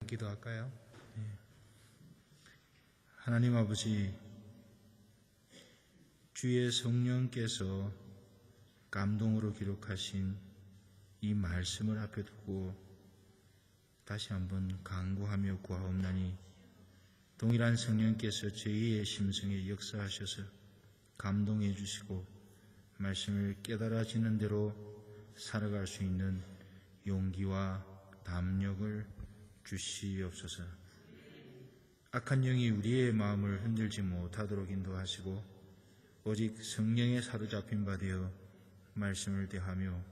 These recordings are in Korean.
기도할까요? 네. 하나님 아버지, 주의 성령께서 감동으로 기록하신 이 말씀을 앞에 두고 다시 한번 간구하며 구하옵나니 동일한 성령께서 저희의 심성에 역사하셔서 감동해 주시고 말씀을 깨달아지는 대로 살아갈 수 있는 용기와 담력을 주시옵소서. 악한 영이 우리의 마음을 흔들지 못하도록 인도하시고 오직 성령에 사로잡힌 바 되어 말씀을 대하며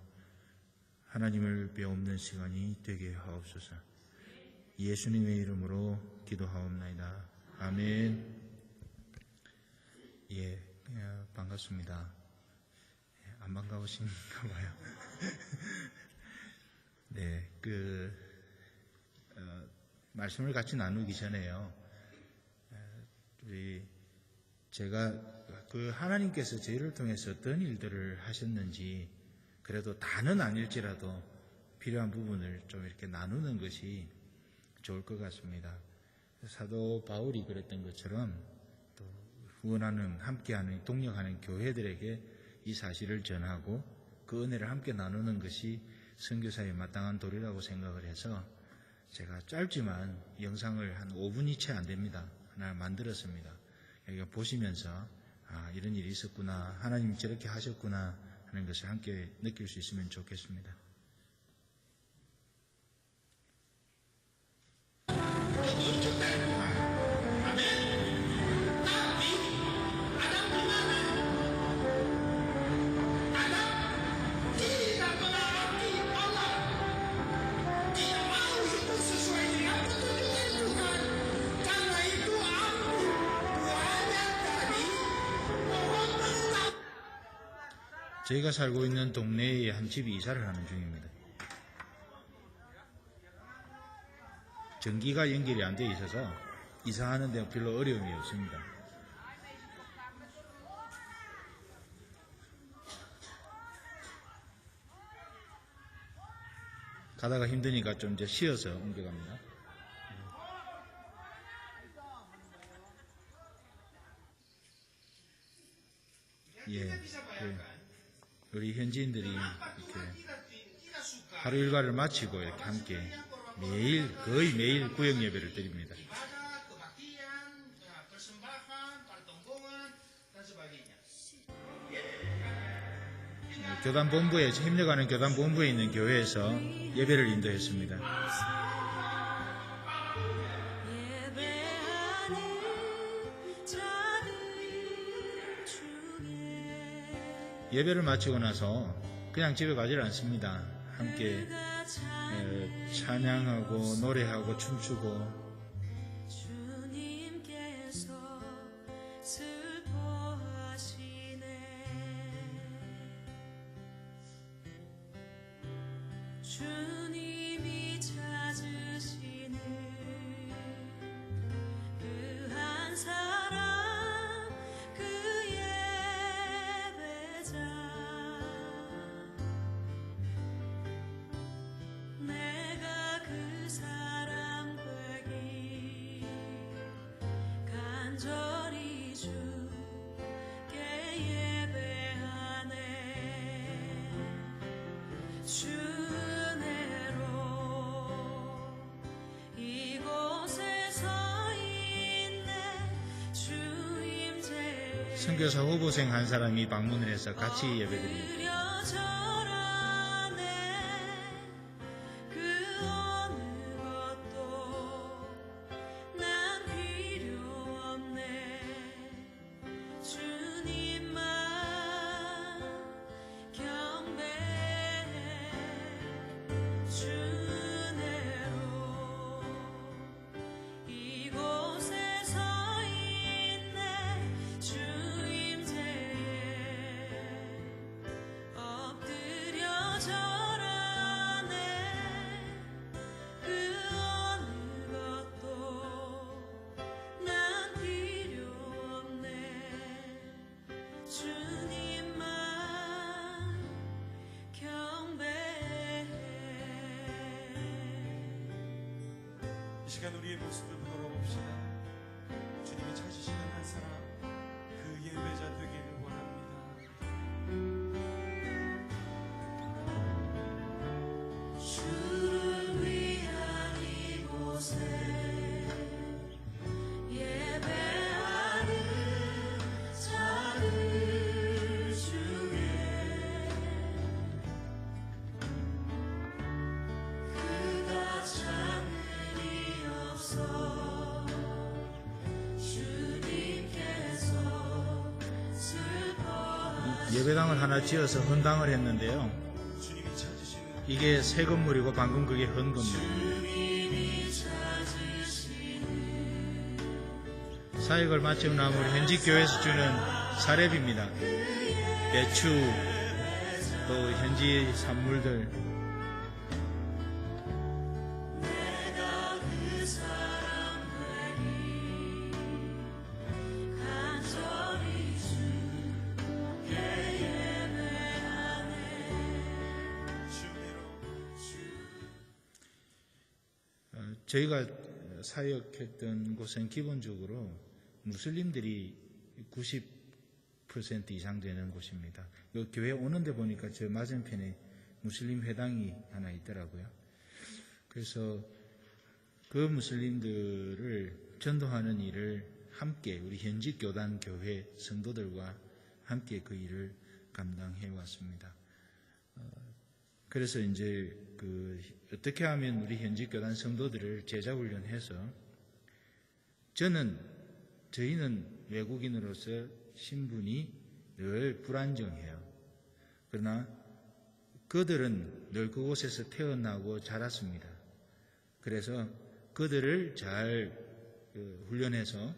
하나님을 배우는 시간이 되게 하옵소서. 예수님의 이름으로 기도하옵나이다. 아멘. 예, 반갑습니다. 안 반가우신가 봐요. 네, 말씀을 같이 나누기 전에요. 제가 하나님께서 저희를 통해서 어떤 일들을 하셨는지 그래도 다는 아닐지라도 필요한 부분을 좀 이렇게 나누는 것이 좋을 것 같습니다. 사도 바울이 그랬던 것처럼 또 후원하는, 함께하는, 동력하는 교회들에게 이 사실을 전하고 그 은혜를 함께 나누는 것이 선교사의 마땅한 도리라고 생각을 해서 제가 짧지만 영상을 한 5분이 채 안 됩니다. 하나 만들었습니다. 여기가 보시면서 이런 일이 있었구나, 하나님이 저렇게 하셨구나 하는 것을 함께 느낄 수 있으면 좋겠습니다. 저희가 살고 있는 동네에 한 집이 이사를 하는 중입니다. 전기가 연결이 안 돼 있어서 이사하는 데 별로 어려움이 없습니다. 가다가 힘드니까 좀 이제 쉬어서 옮겨갑니다. 예. 우리 현지인들이 이렇게 하루 일과를 마치고 이렇게 함께 거의 매일 구역 예배를 드립니다. 교단본부에, 협력하는 교단본부에 있는 교회에서 예배를 인도했습니다. 예배를 마치고 나서 그냥 집에 가지 않습니다. 함께 찬양하고 노래하고 춤추고 선교사 후보생 한 사람이 방문을 해서 같이 예배드립니다. 이 시간 우리의 모습을 돌아봅시다. 주님이 찾으시는 한 사람, 그 예배자 되기를 원합니다. 주를 위한 이곳에 예배하는 자들 중에 그가 찾는 이 없어 주님께서 슬퍼하시는 예배당을 하나 지어서 헌당을 했는데요. 주님이 찾으시는 이게 새 건물이고 방금 그게 헌 건물입니다. 주님이 찾으시는 사역을 마치고 나면 우리 현직 교회에서 주는 사례비입니다. 배추, 또 현지 산물들. 내가 그 사람 되니 간절히 주께 예배하네. 주님으로 저희가 사역했던 곳은 기본적으로 무슬림들이 90% 이상 되는 곳입니다. 이 교회 오는데 보니까 저 맞은편에 무슬림 회당이 하나 있더라고요. 그래서 그 무슬림들을 전도하는 일을 함께 우리 현직 교단 교회 성도들과 함께 그 일을 감당해 왔습니다. 그래서 이제 어떻게 하면 우리 현직 교단 성도들을 제자 훈련해서 저희는 외국인으로서 신분이 늘 불안정해요. 그러나 그들은 늘 그곳에서 태어나고 자랐습니다. 그래서 그들을 잘 훈련해서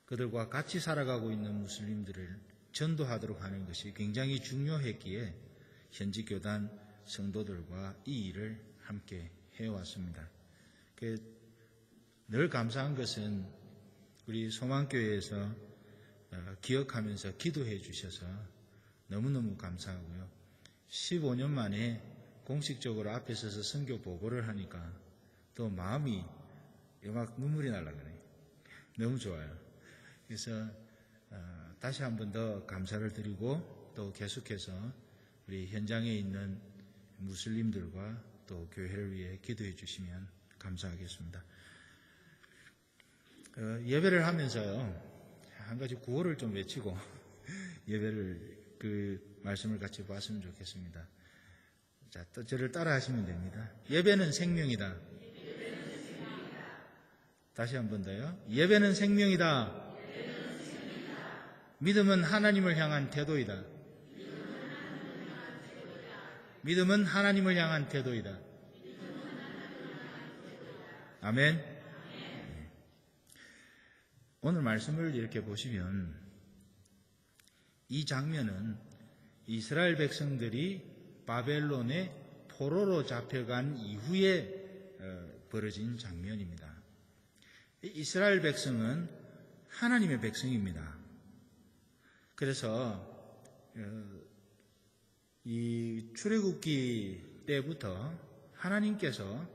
그들과 같이 살아가고 있는 무슬림들을 전도하도록 하는 것이 굉장히 중요했기에 현지 교단 성도들과 이 일을 함께 해왔습니다. 늘 감사한 것은 우리 소망교회에서 기억하면서 기도해 주셔서 너무너무 감사하고요. 15년 만에 공식적으로 앞에 서서 선교 보고를 하니까 또 마음이 막 눈물이 날라 그래요. 너무 좋아요. 그래서 다시 한 번 더 감사를 드리고 또 계속해서 우리 현장에 있는 무슬림들과 또 교회를 위해 기도해 주시면 감사하겠습니다. 예배를 하면서요, 한 가지 구호를 좀 외치고 예배를 말씀을 같이 보았으면 좋겠습니다. 자, 또 저를 따라 하시면 됩니다. 예배는 생명이다. 다시 한 번 더요. 예배는 생명이다. 믿음은 하나님을 향한 태도이다. 믿음은 하나님을 향한 태도이다. 아멘. 오늘 말씀을 이렇게 보시면 이 장면은 이스라엘 백성들이 바벨론의 포로로 잡혀간 이후에 벌어진 장면입니다. 이스라엘 백성은 하나님의 백성입니다. 그래서 이 출애굽기 때부터 하나님께서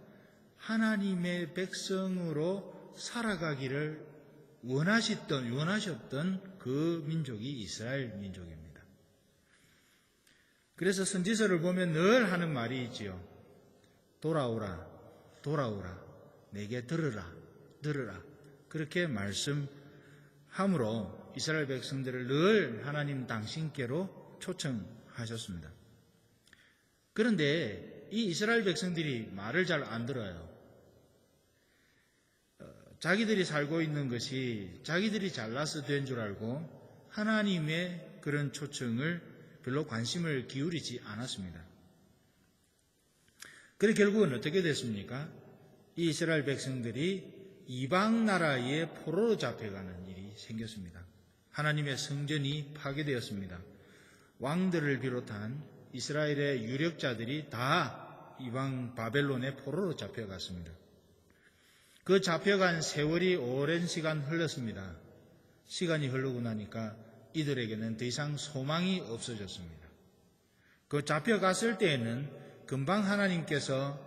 하나님의 백성으로 살아가기를 원하셨던 그 민족이 이스라엘 민족입니다. 그래서 선지서를 보면 늘 하는 말이 있지요. 돌아오라, 돌아오라, 내게 들으라, 들으라. 그렇게 말씀함으로 이스라엘 백성들을 늘 하나님 당신께로 초청하셨습니다. 그런데 이 이스라엘 백성들이 말을 잘 안 들어요. 자기들이 살고 있는 것이 자기들이 잘나서 된 줄 알고 하나님의 그런 초청을 별로 관심을 기울이지 않았습니다. 그래 결국은 어떻게 됐습니까? 이 이스라엘 백성들이 이방 나라의 포로로 잡혀가는 일이 생겼습니다. 하나님의 성전이 파괴되었습니다. 왕들을 비롯한 이스라엘의 유력자들이 다 이방 바벨론의 포로로 잡혀갔습니다. 그 잡혀간 세월이 오랜 시간 흘렀습니다. 시간이 흐르고 나니까 이들에게는 더 이상 소망이 없어졌습니다. 그 잡혀갔을 때에는 금방 하나님께서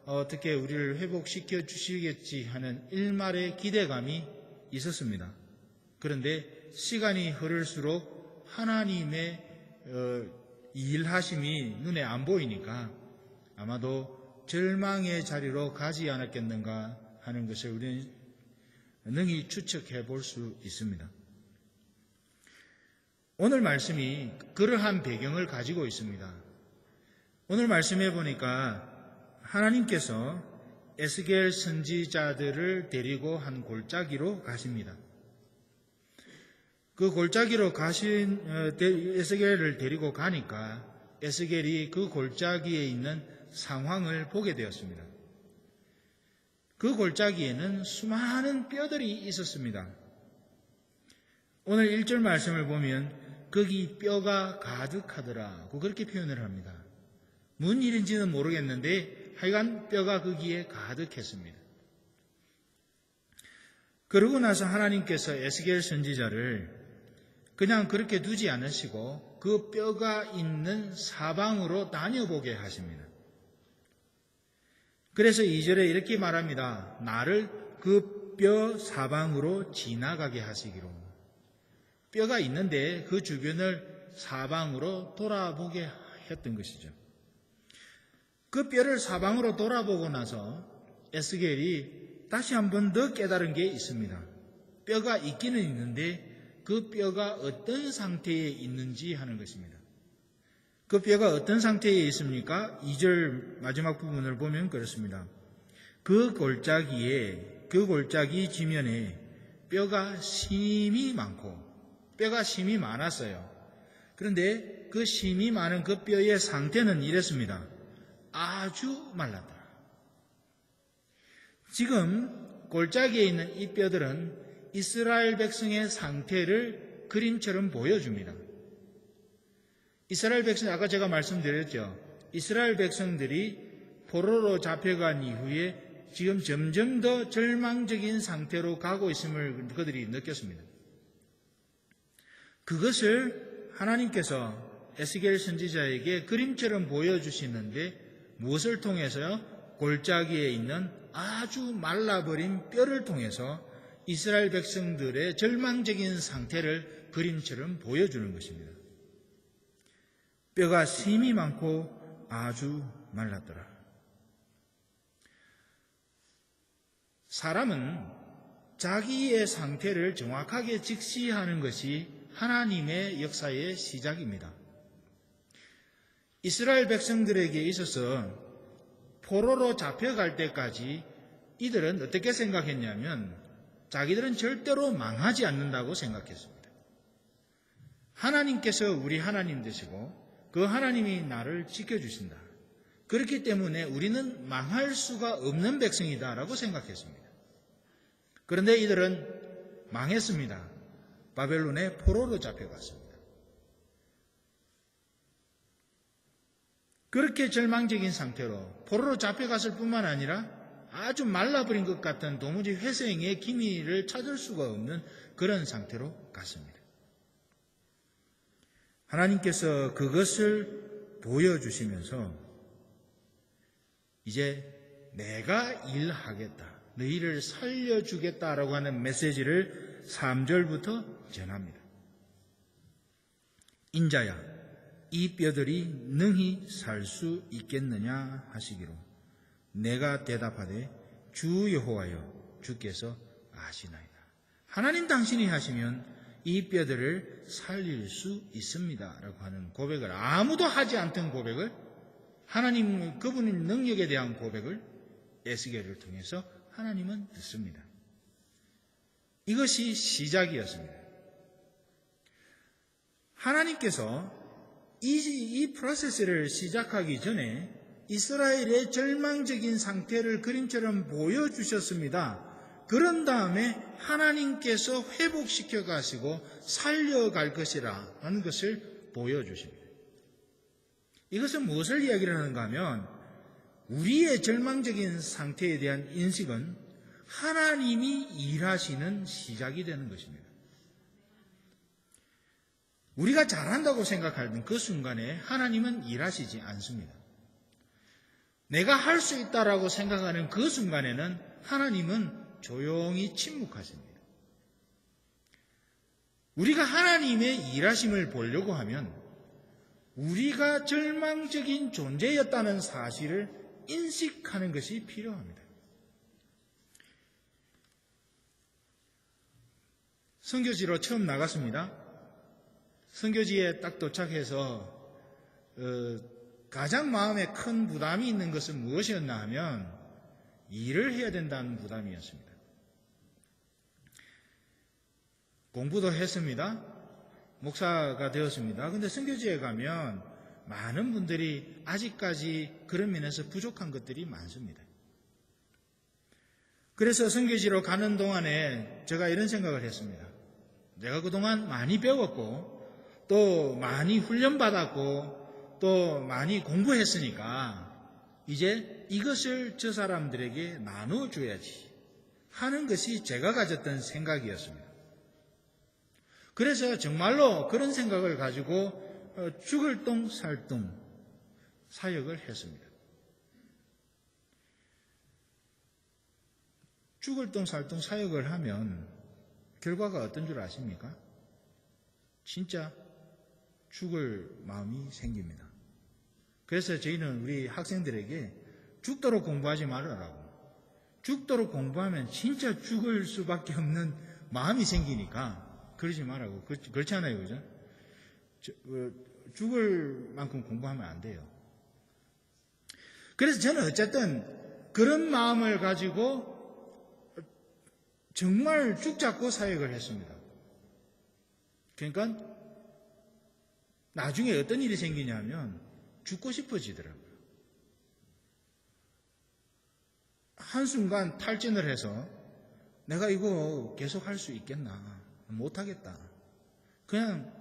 어떻게 우리를 회복시켜 주시겠지 하는 일말의 기대감이 있었습니다. 그런데 시간이 흐를수록 하나님의 일하심이 눈에 안 보이니까 아마도 절망의 자리로 가지 않았겠는가 하는 것을 우리는 능히 추측해 볼 수 있습니다. 오늘 말씀이 그러한 배경을 가지고 있습니다. 오늘 말씀해 보니까 하나님께서 에스겔 선지자들을 데리고 한 골짜기로 가십니다. 그 골짜기로 가신 에스겔을 데리고 가니까 에스겔이 그 골짜기에 있는 상황을 보게 되었습니다. 그 골짜기에는 수많은 뼈들이 있었습니다. 오늘 1절 말씀을 보면 거기 뼈가 가득하더라고 그렇게 표현을 합니다. 무슨 일인지는 모르겠는데 하여간 뼈가 거기에 가득했습니다. 그러고 나서 하나님께서 에스겔 선지자를 그냥 그렇게 두지 않으시고 그 뼈가 있는 사방으로 다녀보게 하십니다. 그래서 2절에 이렇게 말합니다. 나를 그 뼈 사방으로 지나가게 하시기로. 뼈가 있는데 그 주변을 사방으로 돌아보게 했던 것이죠. 그 뼈를 사방으로 돌아보고 나서 에스겔이 다시 한 번 더 깨달은 게 있습니다. 뼈가 있기는 있는데 그 뼈가 어떤 상태에 있는지 하는 것입니다. 그 뼈가 어떤 상태에 있습니까? 2절 마지막 부분을 보면 그렇습니다. 그 골짜기 지면에 뼈가 심이 많고, 뼈가 심이 많았어요. 그런데 그 심이 많은 그 뼈의 상태는 이랬습니다. 아주 말랐더라. 지금 골짜기에 있는 이 뼈들은 이스라엘 백성의 상태를 그림처럼 보여줍니다. 이스라엘 백성, 아까 제가 말씀드렸죠. 이스라엘 백성들이 포로로 잡혀간 이후에 지금 점점 더 절망적인 상태로 가고 있음을 그들이 느꼈습니다. 그것을 하나님께서 에스겔 선지자에게 그림처럼 보여주시는데 무엇을 통해서요? 골짜기에 있는 아주 말라버린 뼈를 통해서 이스라엘 백성들의 절망적인 상태를 그림처럼 보여주는 것입니다. 뼈가 심이 많고 아주 말랐더라. 사람은 자기의 상태를 정확하게 직시하는 것이 하나님의 역사의 시작입니다. 이스라엘 백성들에게 있어서 포로로 잡혀갈 때까지 이들은 어떻게 생각했냐면 자기들은 절대로 망하지 않는다고 생각했습니다. 하나님께서 우리 하나님 되시고 그 하나님이 나를 지켜주신다. 그렇기 때문에 우리는 망할 수가 없는 백성이다라고 생각했습니다. 그런데 이들은 망했습니다. 바벨론의 포로로 잡혀갔습니다. 그렇게 절망적인 상태로 포로로 잡혀갔을 뿐만 아니라 아주 말라버린 것 같은 도무지 회생의 기미를 찾을 수가 없는 그런 상태로 갔습니다. 하나님께서 그것을 보여주시면서 이제 내가 일하겠다, 너희를 살려주겠다라고 하는 메시지를 3절부터 전합니다. 인자야, 이 뼈들이 능히 살 수 있겠느냐 하시기로 내가 대답하되 주 여호와여 주께서 아시나이다. 하나님 당신이 하시면 이 뼈들을 살릴 수 있습니다 라고 하는 고백을, 아무도 하지 않던 고백을, 하나님 그분의 능력에 대한 고백을 에스겔을 통해서 하나님은 듣습니다. 이것이 시작이었습니다. 하나님께서 이 프로세스를 시작하기 전에 이스라엘의 절망적인 상태를 그림처럼 보여주셨습니다. 그런 다음에 하나님께서 회복시켜 가시고 살려갈 것이라 하는 것을 보여주십니다. 이것은 무엇을 이야기를 하는가 하면 우리의 절망적인 상태에 대한 인식은 하나님이 일하시는 시작이 되는 것입니다. 우리가 잘한다고 생각하는 그 순간에 하나님은 일하시지 않습니다. 내가 할 수 있다라고 생각하는 그 순간에는 하나님은 조용히 침묵하십니다. 우리가 하나님의 일하심을 보려고 하면 우리가 절망적인 존재였다는 사실을 인식하는 것이 필요합니다. 선교지로 처음 나갔습니다. 선교지에 딱 도착해서 가장 마음에 큰 부담이 있는 것은 무엇이었나 하면 일을 해야 된다는 부담이었습니다. 공부도 했습니다. 목사가 되었습니다. 근데 선교지에 가면 많은 분들이 아직까지 그런 면에서 부족한 것들이 많습니다. 그래서 선교지로 가는 동안에 제가 이런 생각을 했습니다. 내가 그동안 많이 배웠고 또 많이 훈련받았고 또 많이 공부했으니까 이제 이것을 저 사람들에게 나눠줘야지 하는 것이 제가 가졌던 생각이었습니다. 그래서 정말로 그런 생각을 가지고 죽을 똥 살 똥 사역을 했습니다. 죽을 똥 살 똥 사역을 하면 결과가 어떤 줄 아십니까? 진짜 죽을 마음이 생깁니다. 그래서 저희는 우리 학생들에게 죽도록 공부하지 말아라고. 죽도록 공부하면 진짜 죽을 수밖에 없는 마음이 생기니까 그러지 말라고. 그렇지 않아요, 그죠? 죽을 만큼 공부하면 안 돼요. 그래서 저는 어쨌든 그런 마음을 가지고 정말 죽잡고 사역을 했습니다. 그러니까 나중에 어떤 일이 생기냐면 죽고 싶어지더라고요. 한순간 탈진을 해서 내가 이거 계속 할 수 있겠나? 못하겠다. 그냥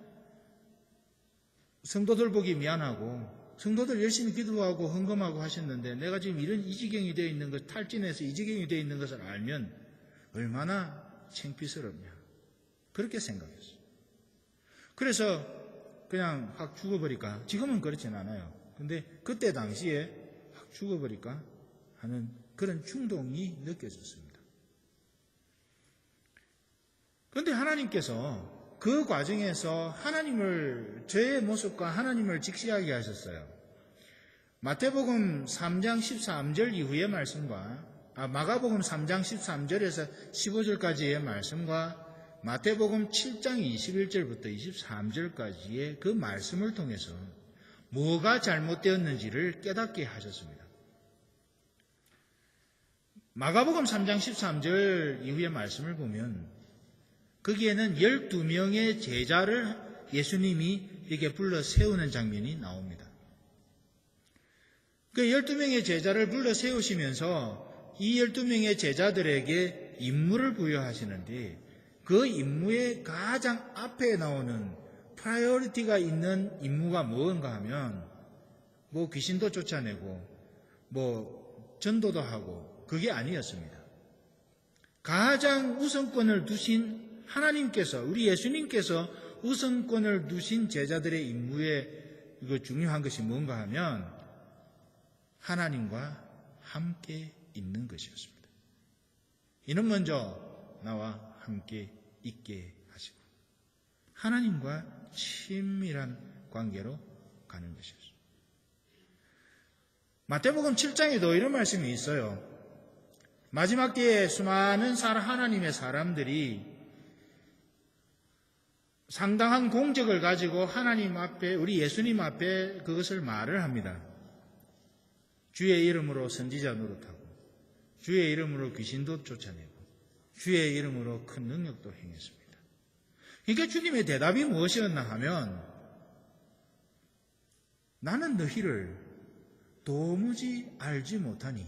성도들 보기 미안하고 성도들 열심히 기도하고 헌금하고 하셨는데 내가 지금 이런 이 지경이 되어 있는 것, 탈진해서 이 지경이 되어 있는 것을 알면 얼마나 창피스럽냐. 그렇게 생각했어요. 그래서 그냥 확 죽어버릴까? 지금은 그렇진 않아요. 근데 그때 당시에 확 죽어버릴까 하는 그런 충동이 느껴졌습니다. 그런데 하나님께서 그 과정에서 저의 모습과 하나님을 직시하게 하셨어요. 마태복음 3장 13절 이후의 말씀과 마가복음 3장 13절에서 15절까지의 말씀과 마태복음 7장 21절부터 23절까지의 그 말씀을 통해서 뭐가 잘못되었는지를 깨닫게 하셨습니다. 마가복음 3장 13절 이후의 말씀을 보면 거기에는 12명의 제자를 예수님이 이렇게 불러 세우는 장면이 나옵니다. 그 12명의 제자를 불러 세우시면서 이 12명의 제자들에게 임무를 부여하시는데 그 임무의 가장 앞에 나오는 프라이어리티가 있는 임무가 뭔가 하면 뭐 귀신도 쫓아내고 뭐 전도도 하고 그게 아니었습니다. 가장 우선권을 두신 하나님께서 우리 예수님께서 우선권을 두신 제자들의 임무에 이거 중요한 것이 뭔가 하면 하나님과 함께 있는 것이었습니다. 이는 먼저 나와 함께 있게 하시고 하나님과 친밀한 관계로 가는 것이었습니다. 마태복음 7장에도 이런 말씀이 있어요. 마지막 때에 수많은 하나님의 사람들이 상당한 공적을 가지고 하나님 앞에 우리 예수님 앞에 그것을 말을 합니다. 주의 이름으로 선지자 노릇하고 주의 이름으로 귀신도 쫓아내고 주의 이름으로 큰 능력도 행했습니다. 그러니까 주님의 대답이 무엇이었나 하면 나는 너희를 도무지 알지 못하니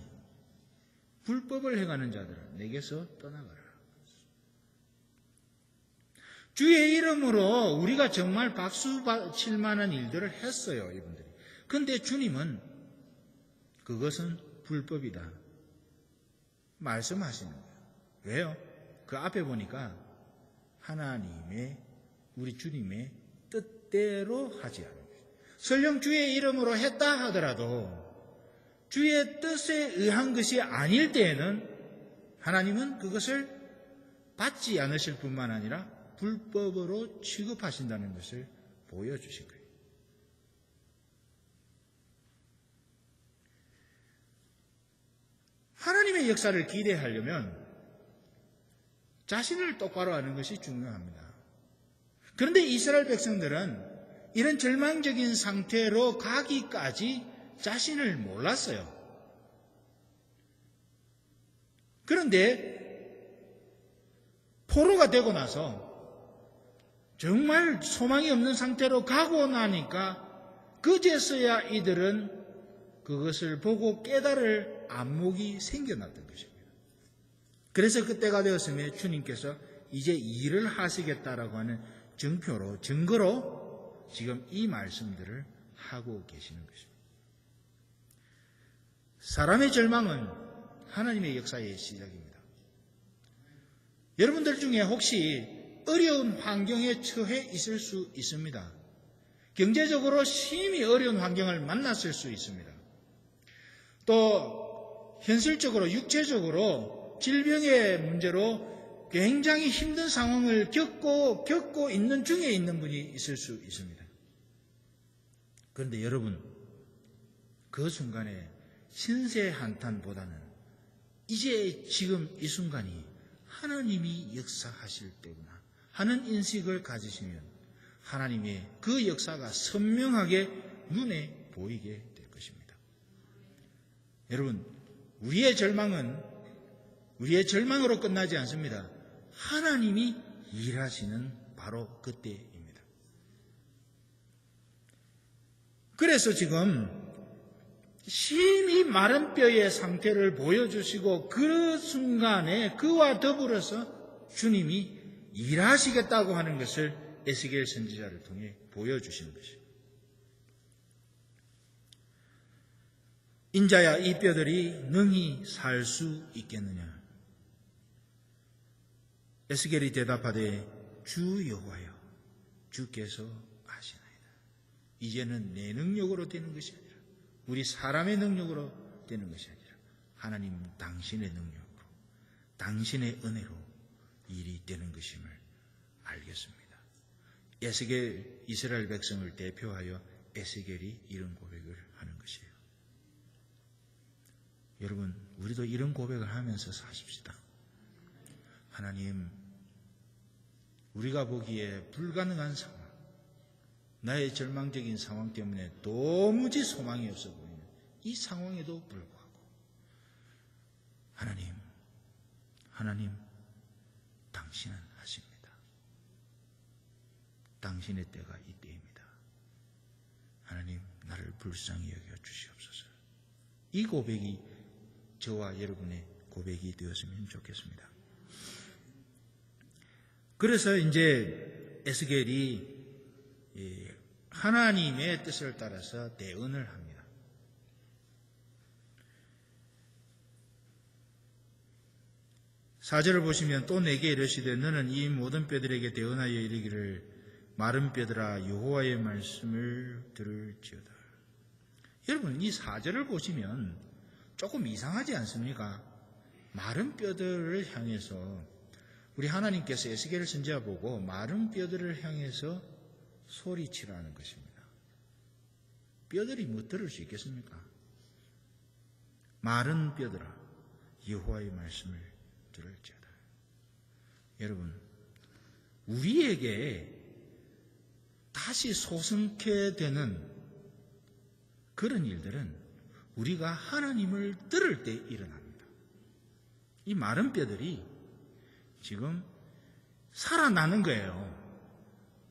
불법을 행하는 자들아 내게서 떠나가라. 주의 이름으로 우리가 정말 박수 칠 만한 일들을 했어요, 이분들이. 그런데 주님은 그것은 불법이다 말씀하시는 거예요. 왜요? 그 앞에 보니까 하나님의 우리 주님의 뜻대로 하지 않는 거예요. 설령 주의 이름으로 했다 하더라도 주의 뜻에 의한 것이 아닐 때에는 하나님은 그것을 받지 않으실 뿐만 아니라 불법으로 취급하신다는 것을 보여주신 거예요. 하나님의 역사를 기대하려면 자신을 똑바로 하는 것이 중요합니다. 그런데 이스라엘 백성들은 이런 절망적인 상태로 가기까지 자신을 몰랐어요. 그런데 포로가 되고 나서 정말 소망이 없는 상태로 가고 나니까 그제서야 이들은 그것을 보고 깨달을 안목이 생겨났던 것입니다. 그래서 그때가 되었으면 주님께서 이제 일을 하시겠다라고 하는 증거로 지금 이 말씀들을 하고 계시는 것입니다. 사람의 절망은 하나님의 역사의 시작입니다. 여러분들 중에 혹시 어려운 환경에 처해 있을 수 있습니다. 경제적으로 심히 어려운 환경을 만났을 수 있습니다. 또 현실적으로 육체적으로 질병의 문제로 굉장히 힘든 상황을 겪고 있는 중에 있는 분이 있을 수 있습니다. 그런데 여러분, 그 순간에 신세 한탄보다는 이제 지금 이 순간이 하나님이 역사하실 때구나 하는 인식을 가지시면 하나님의 그 역사가 선명하게 눈에 보이게 될 것입니다. 여러분, 우리의 절망으로 끝나지 않습니다. 하나님이 일하시는 바로 그때입니다. 그래서 지금 심히 마른 뼈의 상태를 보여주시고 그 순간에 그와 더불어서 주님이 일하시겠다고 하는 것을 에스겔 선지자를 통해 보여주시는 것입니다. 인자야, 이 뼈들이 능히 살 수 있겠느냐? 에스겔이 대답하되 주 여호와여, 주께서 아시나이다. 이제는 내 능력으로 되는 것이 아니라 우리 사람의 능력으로 되는 것이 아니라 하나님 당신의 능력으로 당신의 은혜로 일이 되는 것임을 알겠습니다. 에스겔, 이스라엘 백성을 대표하여 에스겔이 이런 고백을 하는 것이에요. 여러분, 우리도 이런 고백을 하면서 사십시다. 하나님, 우리가 보기에 불가능한 상황, 나의 절망적인 상황 때문에 도무지 소망이 없어 보이는 이 상황에도 불구하고 하나님, 당신은 하십니다. 당신의 때가 이 때입니다. 하나님, 나를 불쌍히 여겨 주시옵소서. 이 고백이 저와 여러분의 고백이 되었으면 좋겠습니다. 그래서 이제 에스겔이 하나님의 뜻을 따라서 대언을 합니다. 사절을 보시면 또 내게 이르시되 너는 이 모든 뼈들에게 대언하여 이르기를 마른 뼈들아 여호와의 말씀을 들을지어다. 여러분, 이 4절을 보시면 조금 이상하지 않습니까? 마른 뼈들을 향해서 우리 하나님께서 에스겔 선지자 보고 마른 뼈들을 향해서 소리치라는 것입니다. 뼈들이 뭐 들을 수 있겠습니까? 마른 뼈들아 여호와의 말씀을 들을지어다. 여러분, 우리에게 다시 소성케 되는 그런 일들은 우리가 하나님을 들을 때 일어납니다. 이 마른 뼈들이 지금 살아나는 거예요.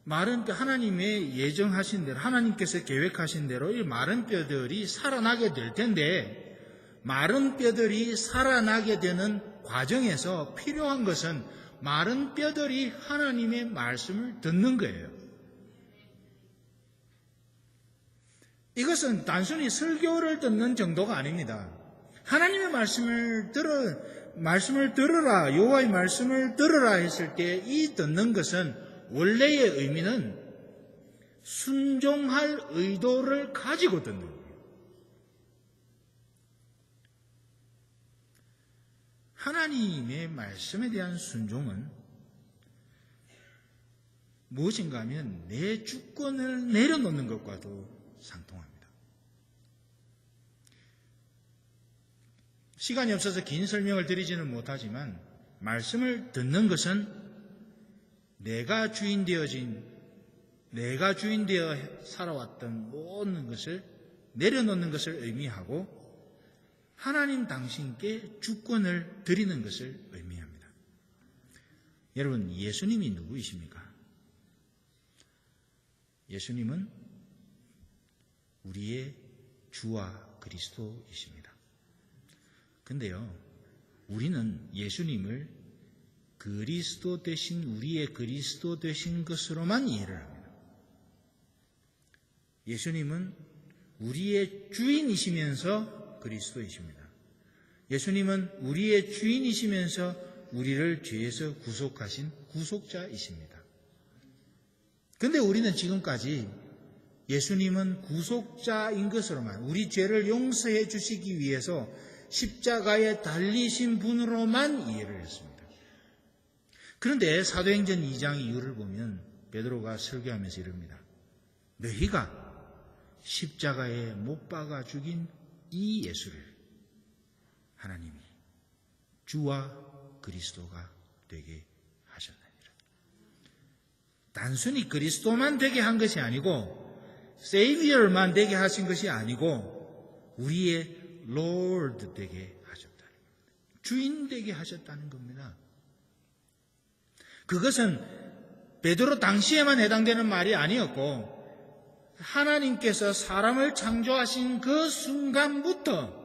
마른 뼈, 하나님의 예정하신 대로, 하나님께서 계획하신 대로 이 마른 뼈들이 살아나게 될 텐데, 마른 뼈들이 살아나게 되는 과정에서 필요한 것은 마른 뼈들이 하나님의 말씀을 듣는 거예요. 이것은 단순히 설교를 듣는 정도가 아닙니다. 하나님의 말씀을 들으라, 여호와의 말씀을 들으라 했을 때 이 듣는 것은 원래의 의미는 순종할 의도를 가지고 듣는 거예요. 하나님의 말씀에 대한 순종은 무엇인가 하면 내 주권을 내려놓는 것과도 상통합니다. 시간이 없어서 긴 설명을 드리지는 못하지만 말씀을 듣는 것은 내가 주인 되어 살아왔던 모든 것을 내려놓는 것을 의미하고 하나님 당신께 주권을 드리는 것을 의미합니다. 여러분, 예수님이 누구이십니까? 예수님은 우리의 주와 그리스도이십니다. 근데요, 우리는 예수님을 그리스도 되신 우리의 그리스도 되신 것으로만 이해를 합니다. 예수님은 우리의 주인이시면서 그리스도이십니다. 예수님은 우리의 주인이시면서 우리를 죄에서 구속하신 구속자이십니다. 근데 우리는 지금까지 예수님은 구속자인 것으로만, 우리 죄를 용서해 주시기 위해서 십자가에 달리신 분으로만 이해를 했습니다. 그런데 사도행전 2장 이후를 보면 베드로가 설교하면서 이럽니다. 너희가 십자가에 못 박아 죽인 이 예수를 하나님이 주와 그리스도가 되게 하셨느니라. 단순히 그리스도만 되게 한 것이 아니고 세이비어만 되게 하신 것이 아니고 우리의 Lord 되게 하셨다는 겁니다. 주인 되게 하셨다는 겁니다. 그것은 베드로 당시에만 해당되는 말이 아니었고 하나님께서 사람을 창조하신 그 순간부터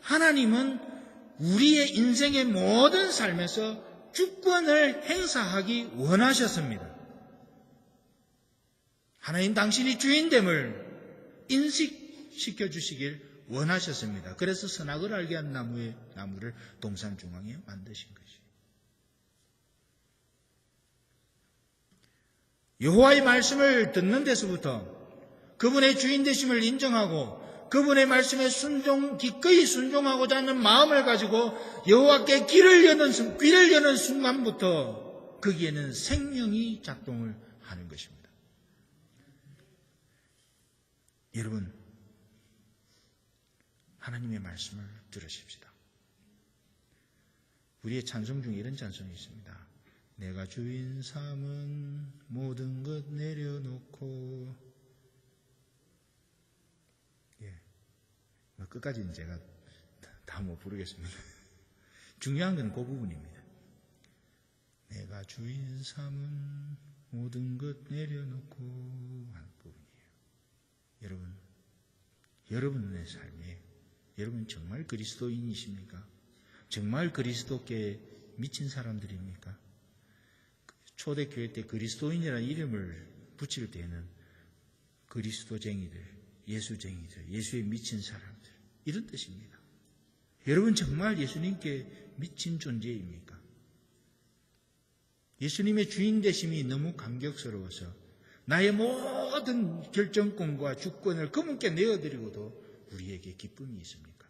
하나님은 우리의 인생의 모든 삶에서 주권을 행사하기 원하셨습니다. 하나님 당신이 주인됨을 인식시켜 주시길 원하셨습니다. 그래서 선악을 알게 한 나무를 동산 중앙에 만드신 것이에요. 여호와의 말씀을 듣는 데서부터 그분의 주인 되심을 인정하고 그분의 말씀에 기꺼이 순종하고자 하는 마음을 가지고 여호와께 귀를 여는 순간부터 거기에는 생명이 작동을 하는 것입니다. 여러분, 하나님의 말씀을 들으십시다. 우리의 찬송 중에 이런 찬송이 있습니다. 내가 주인 삼은 모든 것 내려놓고, 끝까지는 제가 다 못 부르겠습니다. 중요한 건 그 부분입니다. 내가 주인 삼은 모든 것 내려놓고 하는 부분이에요. 여러분의 삶에 여러분 정말 그리스도인이십니까? 정말 그리스도께 미친 사람들입니까? 초대교회 때 그리스도인이라는 이름을 붙일 때는 그리스도쟁이들, 예수쟁이들, 예수에 미친 사람들, 이런 뜻입니다. 여러분 정말 예수님께 미친 존재입니까? 예수님의 주인 되심이 너무 감격스러워서 나의 모든 결정권과 주권을 그분께 내어드리고도 우리에게 기쁨이 있습니까?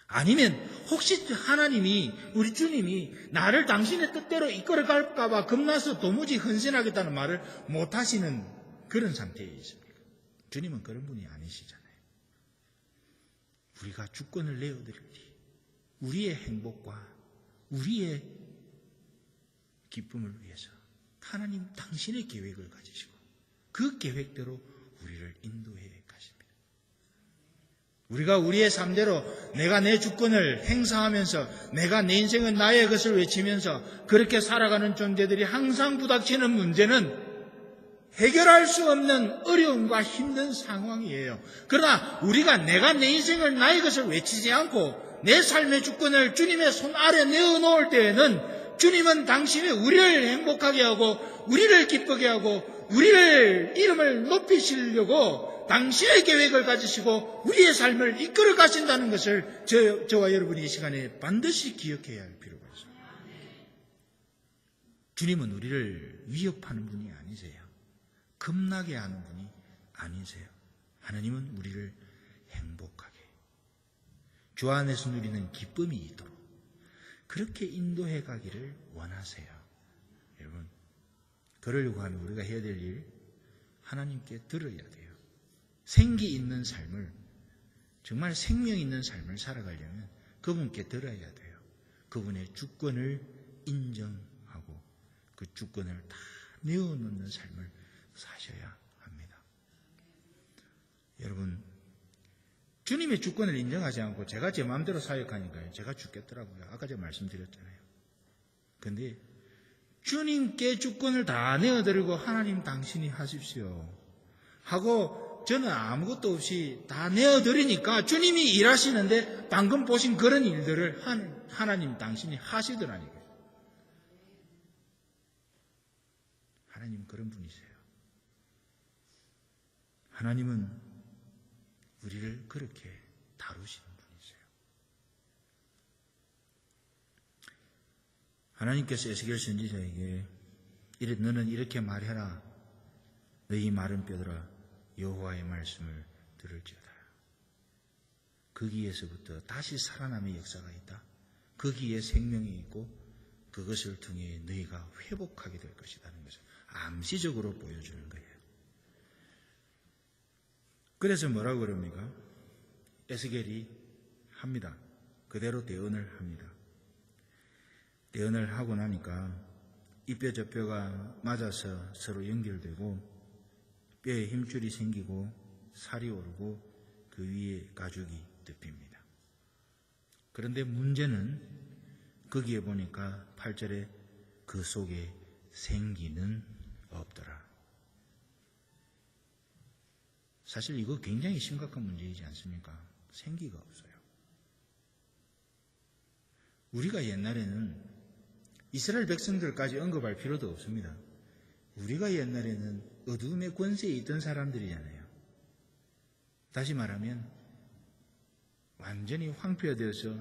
아니면 혹시 하나님이, 우리 주님이 나를 당신의 뜻대로 이끌어갈까 봐 겁나서 도무지 헌신하겠다는 말을 못하시는 그런 상태에 있습니까? 주님은 그런 분이 아니시잖아요. 우리가 주권을 내어드릴 때 우리의 행복과 우리의 기쁨을 위해서 하나님 당신의 계획을 가지시고 그 계획대로 우리를 인도해 가십니다. 우리가 우리의 삶대로 내가 내 주권을 행사하면서 내가 내 인생은 나의 것을 외치면서 그렇게 살아가는 존재들이 항상 부닥치는 문제는 해결할 수 없는 어려움과 힘든 상황이에요. 그러나 우리가 내가 내 인생을 나의 것을 외치지 않고 내 삶의 주권을 주님의 손 아래 내어놓을 때에는 주님은 당신이 우리를 행복하게 하고 우리를 기쁘게 하고 우리를 이름을 높이시려고 당신의 계획을 가지시고 우리의 삶을 이끌어 가신다는 것을 저와 여러분이 이 시간에 반드시 기억해야 할 필요가 있습니다. 주님은 우리를 위협하는 분이 아니세요. 겁나게 하는 분이 아니세요. 하나님은 우리를 행복하게, 주 안에서 누리는 기쁨이 있도록, 그렇게 인도해 가기를 원하세요. 여러분, 그러려고 하면 우리가 해야 될 일, 하나님께 들어야 돼요. 생기 있는 삶을, 정말 생명 있는 삶을 살아가려면 그분께 들어야 돼요. 그분의 주권을 인정하고 그 주권을 다 내어놓는 삶을 사셔야 합니다. 여러분, 주님의 주권을 인정하지 않고 제가 제 마음대로 사역하니까요, 제가 죽겠더라고요. 아까 제가 말씀드렸잖아요. 근데 주님께 주권을 다 내어드리고 하나님 당신이 하십시오 하고 저는 아무것도 없이 다 내어드리니까 주님이 일하시는데 방금 보신 그런 일들을 하나님 당신이 하시더라니까요. 하나님 그런 분이세요. 하나님은 우리를 그렇게 다루시는 분이세요. 하나님께서 에스겔 선지자에게 너는 이렇게 말해라. 너희 마른 뼈들아 여호와의 말씀을 들을지어다. 거기에서부터 다시 살아남의 역사가 있다. 거기에 생명이 있고 그것을 통해 너희가 회복하게 될 것이라는 것을 암시적으로 보여주는 거예요. 그래서 뭐라고 그럽니까? 에스겔이 합니다. 그대로 대언을 합니다. 대언을 하고 나니까 이 뼈 저 뼈가 맞아서 서로 연결되고 뼈에 힘줄이 생기고 살이 오르고 그 위에 가죽이 덮입니다. 그런데 문제는 거기에 보니까 8절에 그 속에 생기는 없더라. 사실 이거 굉장히 심각한 문제이지 않습니까? 생기가 없어요. 우리가 옛날에는 이스라엘 백성들까지 언급할 필요도 없습니다. 우리가 옛날에는 어둠의 권세에 있던 사람들이잖아요. 다시 말하면 완전히 황폐화되어서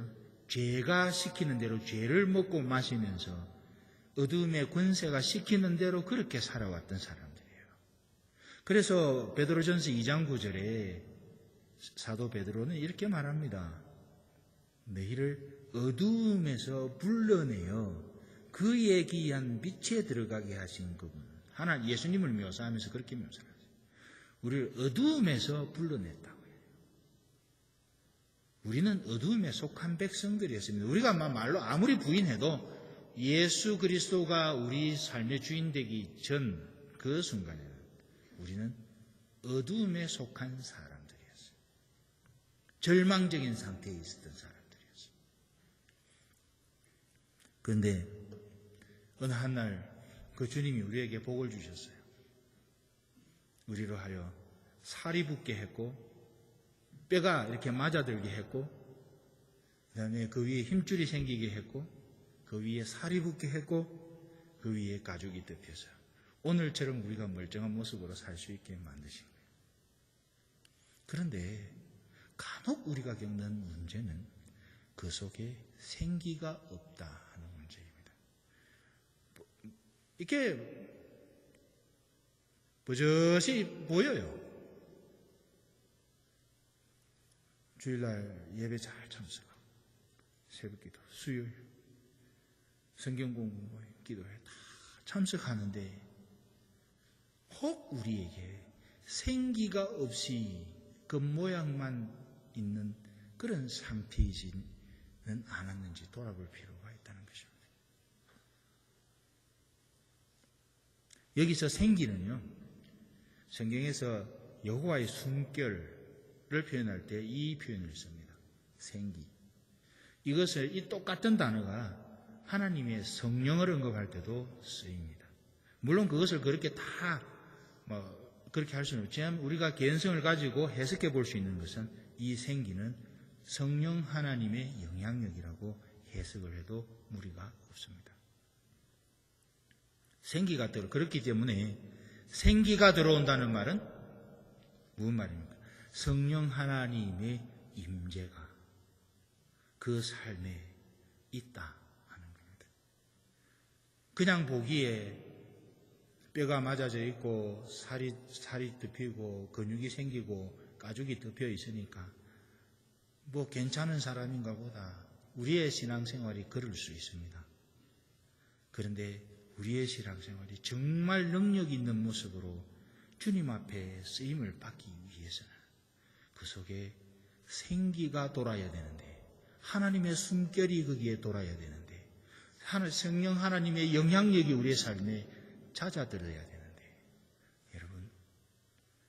죄가 시키는 대로 죄를 먹고 마시면서 어둠의 권세가 시키는 대로 그렇게 살아왔던 사람들이에요. 그래서 베드로전서 2장 9절에 사도 베드로는 이렇게 말합니다. 너희를 어두움에서 불러내어 그의 귀한 빛에 들어가게 하신 그분. 하나님 예수님을 묘사하면서 그렇게 묘사하죠. 우리를 어두움에서 불러냈다고요. 우리는 어두움에 속한 백성들이었습니다. 우리가 말로 아무리 부인해도 예수 그리스도가 우리 삶의 주인 되기 전 그 순간에는 우리는 어두움에 속한 사람들이었어요. 절망적인 상태에 있었던 사람들이었어요. 그런데 어느 한날 그 주님이 우리에게 복을 주셨어요. 우리로 하여 살이 붙게 했고 뼈가 이렇게 맞아들게 했고 그 다음에 그 위에 힘줄이 생기게 했고 그 위에 살이 붙게 했고 그 위에 가죽이 덮여서 오늘처럼 우리가 멀쩡한 모습으로 살 수 있게 만드신 거예요. 그런데 간혹 우리가 겪는 문제는 그 속에 생기가 없다 하는 문제입니다. 이렇게 버젓이 보여요. 주일날 예배 잘 참석하고 새벽기도, 수요일 성경 공부, 기도회 다 참석하는데 혹 우리에게 생기가 없이 겉모양만 있는 그런 상태이지는 않았는지 돌아볼 필요가 있다는 것입니다. 여기서 생기는요, 성경에서 여호와의 숨결을 표현할 때 이 표현을 씁니다. 생기. 이것을 이 똑같은 단어가 하나님의 성령을 언급할 때도 쓰입니다. 물론 그것을 그렇게 다 그렇게 할 수는 없지만 우리가 개연성을 가지고 해석해 볼 수 있는 것은 이 생기는 성령 하나님의 영향력이라고 해석을 해도 무리가 없습니다. 생기가 그렇기 때문에 생기가 들어온다는 말은 무슨 말입니까? 성령 하나님의 임재가 그 삶에 있다 하는 겁니다. 그냥 보기에 뼈가 맞아져 있고 살이 덮이고 근육이 생기고 가죽이 덮여 있으니까 뭐 괜찮은 사람인가 보다, 우리의 신앙생활이 그럴 수 있습니다. 그런데 우리의 신앙생활이 정말 능력 있는 모습으로 주님 앞에 쓰임을 받기 위해서는 그 속에 생기가 돌아야 되는데, 하나님의 숨결이 거기에 돌아야 되는데, 성령 하나님의 영향력이 우리의 삶에 잦아들어야 되는데, 여러분,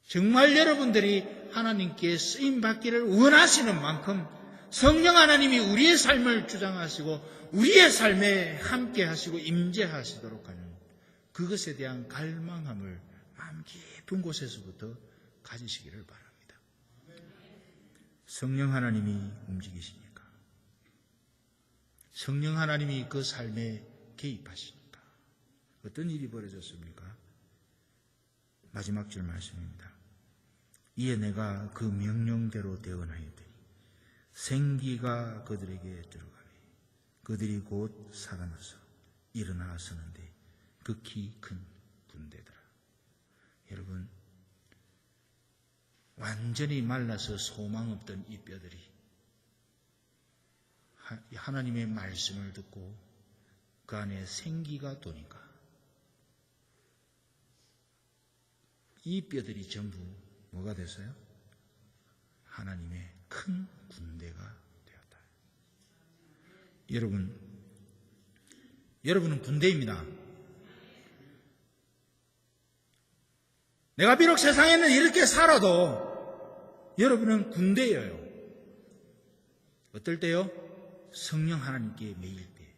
정말 여러분들이 하나님께 쓰임 받기를 원하시는 만큼 성령 하나님이 우리의 삶을 주장하시고 우리의 삶에 함께 하시고 임재하시도록 하는 그것에 대한 갈망함을 마음 깊은 곳에서부터 가지시기를 바랍니다. 성령 하나님이 움직이시니까, 성령 하나님이 그 삶에 개입하시니까 어떤 일이 벌어졌습니까? 마지막 줄 말씀입니다. 이에 내가 그 명령대로 대언하였더니 생기가 그들에게 들어가니 그들이 곧 살아나서 일어나 서는데 극히 큰 군대더라. 여러분, 완전히 말라서 소망 없던 이 뼈들이 하나님의 말씀을 듣고 그 안에 생기가 도니까 이 뼈들이 전부 뭐가 됐어요? 하나님의 큰 군대가 되었다. 여러분은 군대입니다. 내가 비록 세상에는 이렇게 살아도 여러분은 군대예요. 어떨 때요? 성령 하나님께 매일 때,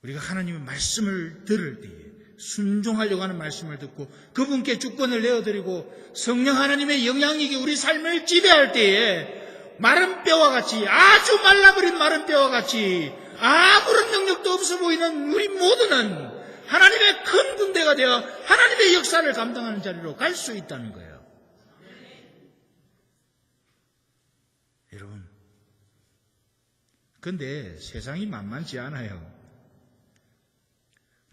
우리가 하나님의 말씀을 들을 때에, 순종하려고 하는 말씀을 듣고 그분께 주권을 내어드리고 성령 하나님의 영향력이 우리 삶을 지배할 때에 마른 뼈와 같이, 아주 말라버린 마른 뼈와 같이 아무런 능력도 없어 보이는 우리 모두는 하나님의 큰 군대가 되어 하나님의 역사를 감당하는 자리로 갈 수 있다는 거예요. 여러분, 근데 세상이 만만치 않아요.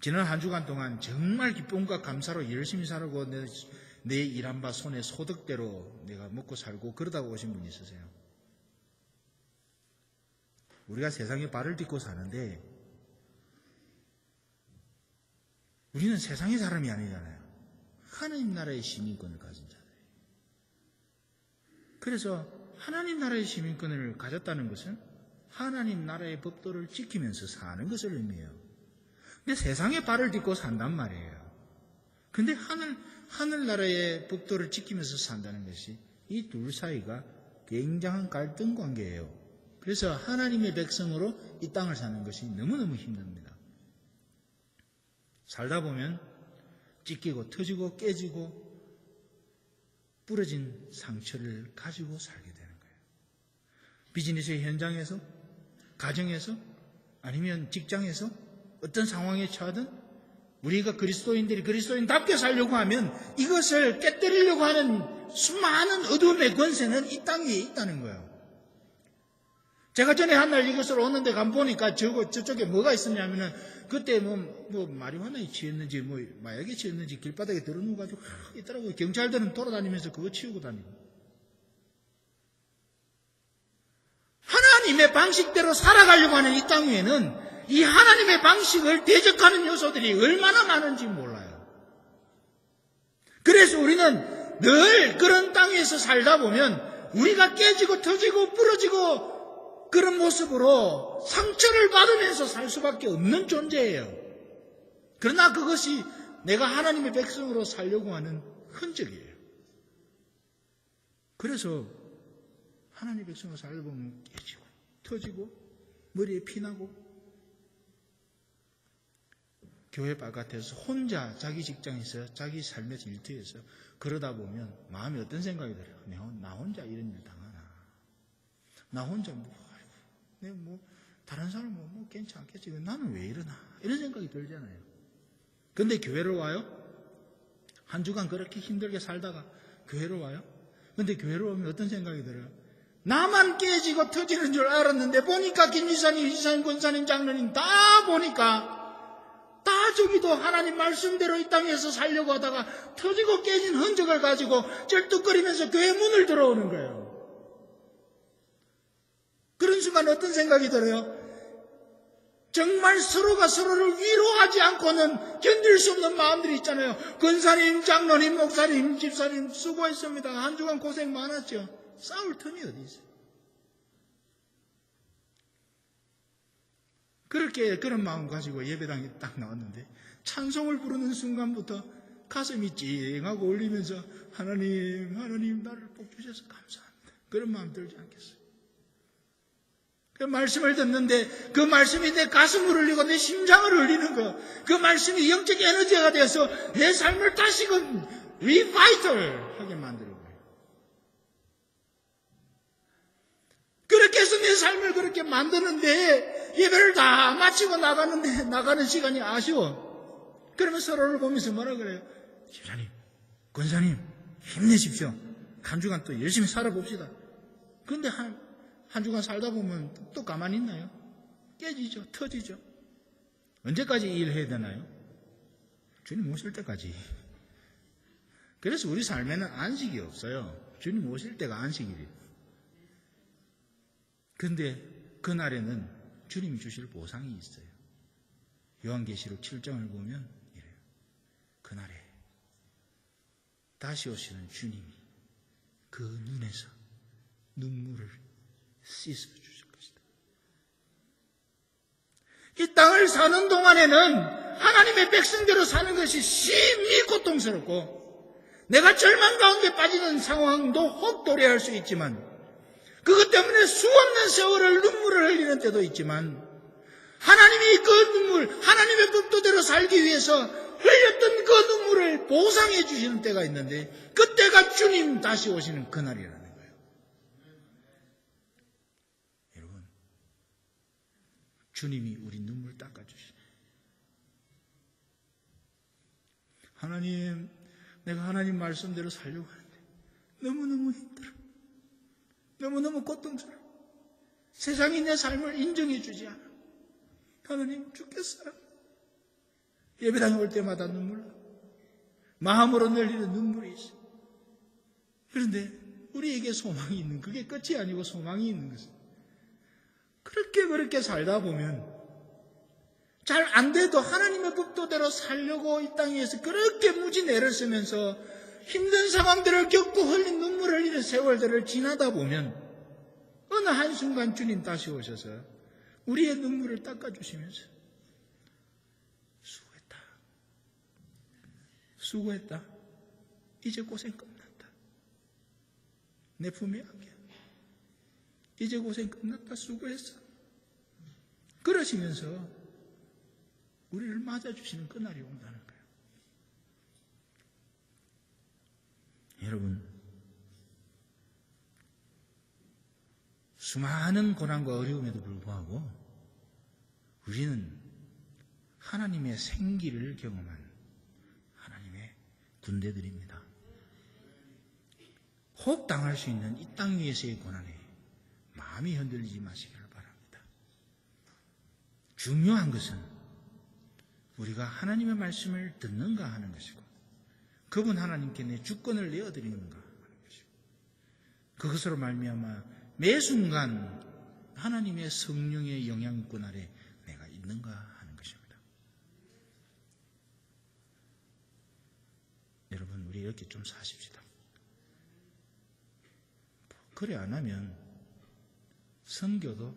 지난 한 주간 동안 정말 기쁨과 감사로 열심히 살고 내 일한 바 손에 소득대로 내가 먹고 살고 그러다가 오신 분이 있으세요. 우리가 세상에 발을 딛고 사는데 우리는 세상의 사람이 아니잖아요. 하나님 나라의 시민권을 가진 자들이에요. 그래서 하나님 나라의 시민권을 가졌다는 것은 하나님 나라의 법도를 지키면서 사는 것을 의미해요. 근데 세상에 발을 딛고 산단 말이에요. 근데 하늘나라의 법도를 지키면서 산다는 것이 이 둘 사이가 굉장한 갈등 관계예요. 그래서 하나님의 백성으로 이 땅을 사는 것이 너무너무 힘듭니다. 살다 보면 찢기고 터지고 깨지고 부러진 상처를 가지고 살게 되는 거예요. 비즈니스의 현장에서, 가정에서, 아니면 직장에서 어떤 상황에 처하든 우리가 그리스도인들이 그리스도인답게 살려고 하면 이것을 깨뜨리려고 하는 수많은 어둠의 권세는 이 땅 위에 있다는 거예요. 제가 전에 한 날 이것을 오는데 가보니까 저쪽에 뭐가 있었냐면은 그때 뭐 마리화나에 치였는지 뭐 마약에 치였는지 길바닥에 들어누워가지고 있더라고요. 경찰들은 돌아다니면서 그거 치우고 다니고. 하나님의 방식대로 살아가려고 하는 이 땅 위에는 이 하나님의 방식을 대적하는 요소들이 얼마나 많은지 몰라요. 그래서 우리는 늘 그런 땅에서 살다 보면 우리가 깨지고 터지고 부러지고 그런 모습으로 상처를 받으면서 살 수밖에 없는 존재예요. 그러나 그것이 내가 하나님의 백성으로 살려고 하는 흔적이에요. 그래서 하나님의 백성으로 살다 보면 깨지고 터지고 머리에 피나고 교회 바깥에서 혼자 자기 직장에서 자기 삶의 일터에서 그러다 보면 마음에 어떤 생각이 들어요? 나 혼자 이런 일 당하나? 나 혼자 다른 사람은 뭐 괜찮겠지. 나는 왜 이러나? 이런 생각이 들잖아요. 근데 교회로 와요? 한 주간 그렇게 힘들게 살다가 교회로 와요? 근데 교회로 오면 어떤 생각이 들어요? 나만 깨지고 터지는 줄 알았는데 보니까 김지사님, 이사님, 권사님, 장로님 다 보니까 다 저기도 하나님 말씀대로 이 땅에서 살려고 하다가 터지고 깨진 흔적을 가지고 쩔뚝거리면서 교회 문을 들어오는 거예요. 그런 순간 어떤 생각이 들어요? 정말 서로가 서로를 위로하지 않고는 견딜 수 없는 마음들이 있잖아요. 권사님, 장로님, 목사님, 집사님 수고했습니다. 한 주간 고생 많았죠. 싸울 틈이 어디 있어요? 그렇게 그런 마음 가지고 예배당에 딱 나왔는데 찬송을 부르는 순간부터 가슴이 찡하고 울리면서 하나님 나를 복 주셔서 감사합니다. 그런 마음 들지 않겠어요? 그 말씀을 듣는데 그 말씀이 내 가슴을 울리고 내 심장을 울리는 거, 그 말씀이 영적 에너지가 되어서 내 삶을 다시금 리바이털하게 만들어요. 그렇게 해서 내 삶을 그렇게 만드는데 예배를 다 마치고 나가는 시간이 아쉬워. 그러면 서로를 보면서 뭐라 그래요? 집사님, 권사님 힘내십시오. 한 주간 또 열심히 살아봅시다. 그런데 한 주간 살다 보면 또 가만히 있나요? 깨지죠. 터지죠. 언제까지 일해야 되나요? 주님 오실 때까지. 그래서 우리 삶에는 안식이 없어요. 주님 오실 때가 안식일이에요. 그런데 그날에는 주님이 주실 보상이 있어요. 요한계시록 7장을 보면 이래요. 그날에 다시 오시는 주님이 그 눈에서 눈물을 씻어주실 것이다. 이 땅을 사는 동안에는 하나님의 백성대로 사는 것이 심히 고통스럽고 내가 절망 가운데 빠지는 상황도 혹 도래할 수 있지만 그것 때문에 수없는 세월을 눈물을 흘리는 때도 있지만 하나님이 그 눈물, 하나님의 법도대로 살기 위해서 흘렸던 그 눈물을 보상해 주시는 때가 있는데 그때가 주님 다시 오시는 그날이라는 거예요. 여러분, 주님이 우리 눈물 닦아주시는 하나님, 내가 하나님 말씀대로 살려고 하는데 너무너무 힘들어. 너무너무 고통스러워. 세상이 내 삶을 인정해 주지 않아. 하나님 죽겠어요. 예배당에 올 때마다 눈물 나. 마음으로 늘리는 눈물이 있어. 그런데 우리에게 소망이 있는 그게 끝이 아니고 소망이 있는 것은 그렇게 살다 보면 잘 안 돼도 하나님의 법도대로 살려고 이 땅에서 그렇게 무지 애를 쓰면서 힘든 상황들을 겪고 흘린 눈물을 흘리는 세월들을 지나다 보면 어느 한순간 주님 다시 오셔서 우리의 눈물을 닦아주시면서 수고했다. 이제 고생 끝났다. 내 품에 안겨. 이제 고생 끝났다. 수고했어. 그러시면서 우리를 맞아주시는 그날이 온다는 거예요. 여러분, 수많은 고난과 어려움에도 불구하고 우리는 하나님의 생기를 경험한 하나님의 군대들입니다. 혹 당할 수 있는 이 땅 위에서의 고난에 마음이 흔들리지 마시기를 바랍니다. 중요한 것은 우리가 하나님의 말씀을 듣는가 하는 것이고 그분 하나님께 내 주권을 내어드리는가 하는 것이고 그것으로 말미암아 매 순간 하나님의 성령의 영향권 아래 내가 있는가 하는 것입니다. 여러분, 우리 이렇게 좀 사십시다. 그래 안 하면 선교도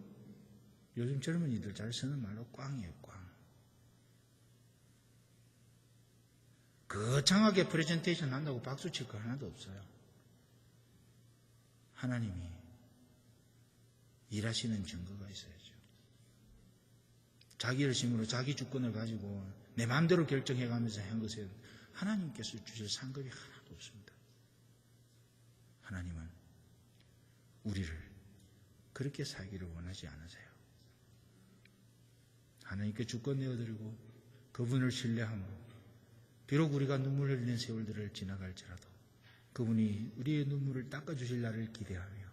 요즘 젊은이들 잘 쓰는 말로 꽝이에요, 꽝. 거창하게 프레젠테이션 한다고 박수 칠 거 하나도 없어요. 하나님이 일하시는 증거가 있어야죠. 자기 열심으로 자기 주권을 가지고 내 마음대로 결정해가면서 한 것에 하나님께서 주실 상급이 하나도 없습니다. 하나님은 우리를 그렇게 살기를 원하지 않으세요. 하나님께 주권 내어드리고 그분을 신뢰하고 비록 우리가 눈물 흘리는 세월들을 지나갈지라도 그분이 우리의 눈물을 닦아주실 날을 기대하며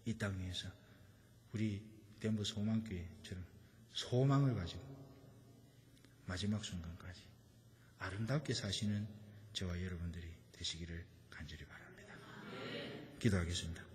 이 땅 위에서 우리 덴버 소망교회처럼 소망을 가지고 마지막 순간까지 아름답게 사시는 저와 여러분들이 되시기를 간절히 바랍니다. 기도하겠습니다.